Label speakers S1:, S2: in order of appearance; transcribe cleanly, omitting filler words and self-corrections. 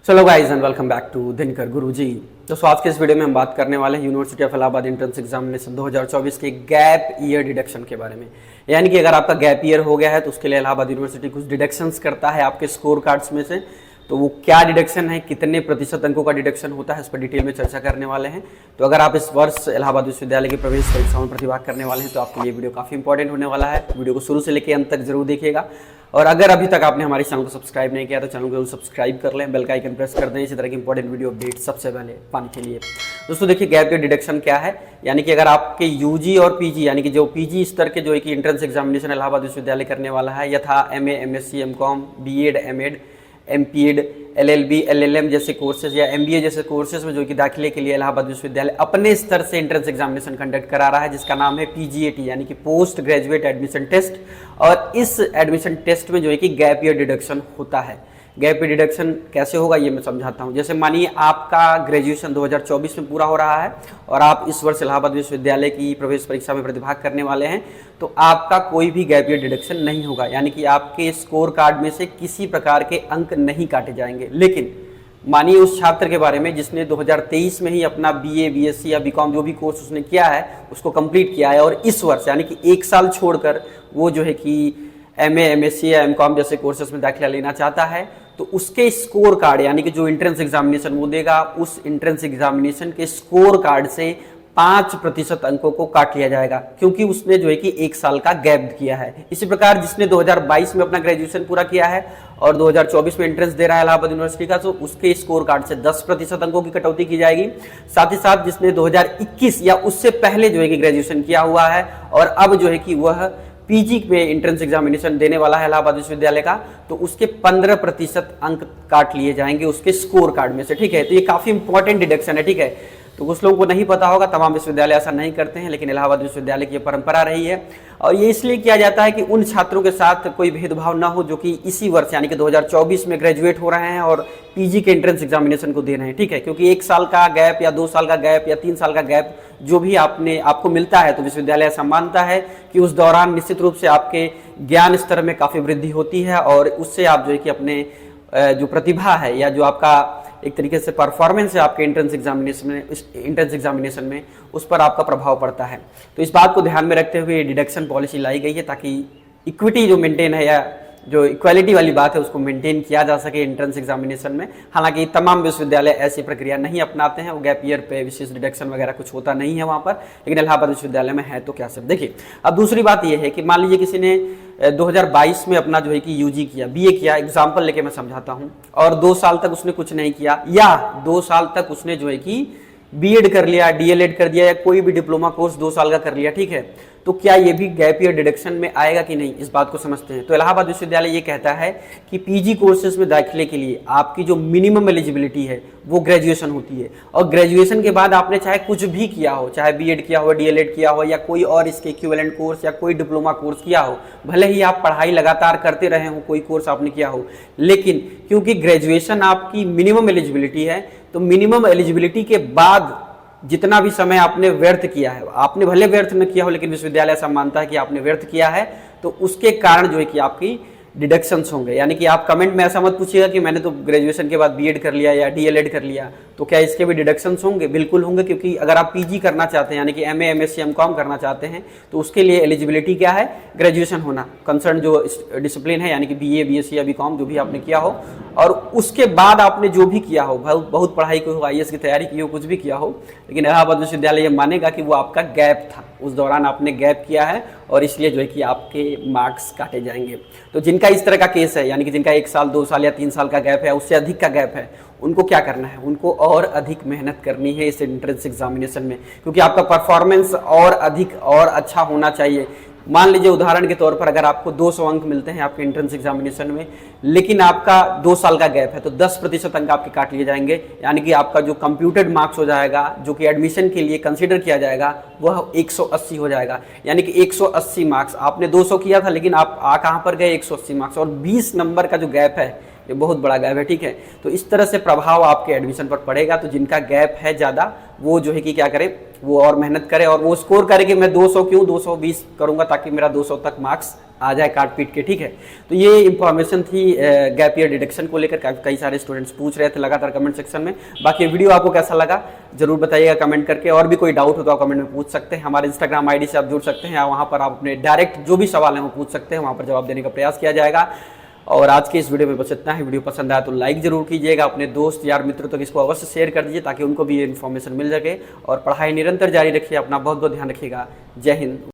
S1: चलो guys and welcome back to Dinkar Guruji. दोस्तों आज के इस वीडियो में हम बात करने वाले हैं university of Allahabad entrance examination 2024 के गैप ईयर डिडक्शन के बारे में। यानी कि अगर आपका गैप ईयर हो गया है तो उसके लिए इलाहाबाद यूनिवर्सिटी कुछ डिडक्शंस करता है आपके स्कोर कार्ड्स में से। तो वो क्या डिडक्शन है, कितने प्रतिशत अंकों का डिडक्शन होता है, इस पर डिटेल में चर्चा करने वाले हैं। तो अगर आप इस वर्ष इलाहाबाद विश्वविद्यालय की प्रवेश परीक्षाओं में प्रतिभाग करने वाले हैं तो आपके लिए वीडियो काफी इंपॉर्टेंट होने वाला है। वीडियो को शुरू से लेकर अंत तक जरूर देखिएगा। और अगर अभी तक आपने हमारे चैनल को सब्सक्राइब नहीं किया तो चैनल को जरूर सब्सक्राइब कर लें, बेल का आइकन प्रेस कर दें इसी तरह की इंपॉर्टेंट वीडियो अपडेट सबसे पहले पाने के लिए। दोस्तों देखिए गैप ईयर डिडक्शन क्या है, यानी कि अगर आपके यूजी और पीजी यानी कि जो पीजी स्तर के जो है कि एंट्रेंस एग्जामिनेशन इलाहाबाद विश्वविद्यालय करने वाला है, यथा MA, MSc, MCom, BEd, MEd, MPEd, LLB, LLM जैसे कोर्सेज या एमबीए जैसे कोर्सेज में जो कि दाखिले के लिए इलाहाबाद विश्वविद्यालय अपने स्तर से एंट्रेंस एग्जामिनेशन कंडक्ट करा रहा है, जिसका नाम है पीजीएटी यानी कि पोस्ट ग्रेजुएट एडमिशन टेस्ट। और इस एडमिशन टेस्ट में जो है कि गैप ईयर डिडक्शन होता है। गैप ईयर डिडक्शन कैसे होगा ये मैं समझाता हूँ। जैसे मानिए आपका ग्रेजुएशन 2024 में पूरा हो रहा है और आप इस वर्ष इलाहाबाद विश्वविद्यालय की प्रवेश परीक्षा में प्रतिभाग करने वाले हैं, तो आपका कोई भी गैप ईयर डिडक्शन नहीं होगा, यानी कि आपके स्कोर कार्ड में से किसी प्रकार के अंक नहीं काटे जाएंगे। लेकिन मानिए उस छात्र के बारे में जिसने 2023 में ही अपना बीए, बीएससी या बीकॉम जो भी कोर्स उसने किया है उसको कंप्लीट किया है और इस वर्ष यानी कि एक साल छोड़कर वो जो है कि एमए, एमएससी या एमकॉम जैसे कोर्सेज में दाखिला लेना चाहता है, तो उसके स्कोर कार्ड यानी कि जो एंट्रेंस एग्जामिनेशन वो देगा, उस एंट्रेंस एग्जामिनेशन के स्कोर कार्ड से 5% अंकों को काट लिया जाएगा, क्योंकि उसने जो है कि एक साल का गैप किया है। इसी प्रकार जिसने 2022 में अपना ग्रेजुएशन पूरा किया है और 2024 में एंट्रेंस दे रहा है इलाहाबाद यूनिवर्सिटी का, तो उसके स्कोर कार्ड से 10% अंकों की कटौती की जाएगी। साथ ही साथ जिसने 2021 या उससे पहले जो है कि ग्रेजुएशन किया हुआ है और अब जो है कि वह पीजी में एंट्रेंस एग्जामिनेशन देने वाला है इलाहाबाद विश्वविद्यालय का, तो उसके 15% अंक काट लिए जाएंगे उसके स्कोर कार्ड में से। ठीक है, तो ये काफी इंपॉर्टेंट डिडक्शन है। ठीक है, तो कुछ लोगों को नहीं पता होगा, तमाम विश्वविद्यालय ऐसा नहीं करते हैं, लेकिन इलाहाबाद विश्वविद्यालय की परंपरा रही है और ये इसलिए किया जाता है कि उन छात्रों के साथ कोई भेदभाव ना हो जो कि इसी वर्ष यानी कि 2024 में ग्रेजुएट हो रहे हैं और पीजी के एंट्रेंस एग्जामिनेशन को दे रहे हैं। ठीक है, क्योंकि एक साल का गैप या 2 साल का गैप या 3 साल का गैप जो भी आपको मिलता है, तो विश्वविद्यालय ऐसा मानता है कि उस दौरान निश्चित रूप से आपके ज्ञान स्तर में काफी वृद्धि होती है और उससे आप जो है कि अपने जो प्रतिभा है या जो आपका एक तरीके से परफॉर्मेंस है आपके एंट्रेंस एग्जामिनेशन में उस पर आपका प्रभाव पड़ता है। तो इस बात को ध्यान में रखते हुए डिडक्शन पॉलिसी लाई गई है ताकि इक्विटी जो मेंटेन है या जो इक्वालिटी वाली बात है उसको मेंटेन किया जा सके एंट्रेंस एग्जामिनेशन में। हालांकि तमाम विश्वविद्यालय ऐसी प्रक्रिया नहीं अपनाते हैं, वो गैप ईयर पे विशेष डिडक्शन वगैरह कुछ होता नहीं है वहाँ पर, लेकिन इलाहाबाद विश्वविद्यालय में है तो क्या सब। देखिए अब दूसरी बात यह है कि मान लीजिए किसी ने 2022 में अपना जो है कि यूजी किया, बीए किया, एग्जाम्पल लेके मैं समझाता हूँ, और 2 साल तक उसने कुछ नहीं किया या 2 साल तक उसने जो है कि बीएड कर लिया, डीएलएड कर दिया या कोई भी डिप्लोमा कोर्स 2 साल का कर लिया। ठीक है, तो क्या ये भी गैप ईयर डिडक्शन में आएगा कि नहीं, इस बात को समझते हैं। तो इलाहाबाद विश्वविद्यालय ये कहता है कि पीजी कोर्सेज में दाखिले के लिए आपकी जो मिनिमम एलिजिबिलिटी है वो ग्रेजुएशन होती है और ग्रेजुएशन के बाद आपने चाहे कुछ भी किया हो, चाहे बीएड किया हो, डीएलएड किया हो या कोई और इसके इक्विवेलेंट कोर्स या कोई डिप्लोमा कोर्स किया हो, भले ही आप पढ़ाई लगातार करते रहे हो, कोई कोर्स आपने किया हो, लेकिन क्योंकि ग्रेजुएशन आपकी मिनिमम एलिजिबिलिटी है, तो मिनिमम एलिजिबिलिटी के बाद जितना भी समय आपने व्यर्थ किया है, आपने भले व्यर्थ न किया हो लेकिन विश्वविद्यालय ऐसा मानता है कि आपने व्यर्थ किया है, तो उसके कारण जो है कि आपकी डिडक्शंस होंगे। यानी कि आप कमेंट में ऐसा मत पूछिएगा कि मैंने तो ग्रेजुएशन के बाद बीएड कर लिया या डीएलएड कर लिया, तो क्या इसके भी डिडक्शंस होंगे? बिल्कुल होंगे, क्योंकि अगर आप पीजी करना चाहते हैं यानी कि एमए, एमएससी, एमकॉम करना चाहते हैं तो उसके लिए एलिजिबिलिटी क्या है? ग्रेजुएशन होना, कंसर्न जो डिसिप्लिन है यानी कि बीए, बीएससी या बीकॉम जो भी आपने किया हो और उसके बाद आपने जो भी किया हो, बहुत पढ़ाई की हो, आईएएस की तैयारी की हो, कुछ भी किया हो, लेकिन इलाहाबाद विश्वविद्यालय ये मानेगा कि वो आपका गैप था, उस दौरान आपने गैप किया है और इसलिए जो है कि आपके मार्क्स काटे जाएंगे। तो जिनका इस तरह का केस है यानी कि जिनका 1 साल, 2 साल या 3 साल का गैप है, उससे अधिक का गैप है, उनको क्या करना है? उनको और अधिक मेहनत करनी है इस एंट्रेंस एग्जामिनेशन में, क्योंकि आपका परफॉर्मेंस और अधिक और अच्छा होना चाहिए। मान लीजिए उदाहरण के तौर पर अगर आपको 200 अंक मिलते हैं आपके एंट्रेंस एग्जामिनेशन में, लेकिन आपका 2 साल का गैप है, तो 10% अंक आपके काट लिए जाएंगे, यानी कि आपका जो कंप्यूटेड मार्क्स हो जाएगा, जो कि एडमिशन के लिए कंसीडर किया जाएगा, वह 180 हो जाएगा। यानी कि 180 मार्क्स, आपने 200 किया था लेकिन आप कहाँ पर गए? 180 मार्क्स। और 20 नंबर का जो गैप है ये बहुत बड़ा गैप है, ठीक है। तो इस तरह से प्रभाव आपके एडमिशन पर पड़ेगा। तो जिनका गैप है ज़्यादा वो जो है कि क्या करे, वो और मेहनत करे और वो स्कोर करे कि मैं 200 क्यों 220 करूंगा ताकि मेरा 200 तक मार्क्स आ जाए काट पीट के, ठीक है। तो ये इंफॉर्मेशन थी गैप ईयर डिडक्शन को लेकर। कई सारे स्टूडेंट्स पूछ रहे थे लगातार कमेंट सेक्शन में। बाकी वीडियो आपको कैसा लगा जरूर बताइएगा कमेंट करके, और भी कोई डाउट हो तो आप कमेंट में पूछ सकते हैं। हमारे इंस्टाग्राम आईडी से आप जुड़ सकते हैं या वहाँ पर आप अपने डायरेक्ट जो भी सवाल हैं वो पूछ सकते हैं, वहाँ पर जवाब देने का प्रयास किया जाएगा। और आज के इस वीडियो में बस इतना ही। वीडियो पसंद आया तो लाइक जरूर कीजिएगा, अपने दोस्त यार मित्रों तक इसको अवश्य शेयर कर दीजिए ताकि उनको भी ये इन्फॉर्मेशन मिल सके। और पढ़ाई निरंतर जारी रखिए, अपना बहुत बहुत ध्यान रखिएगा। जय हिंद।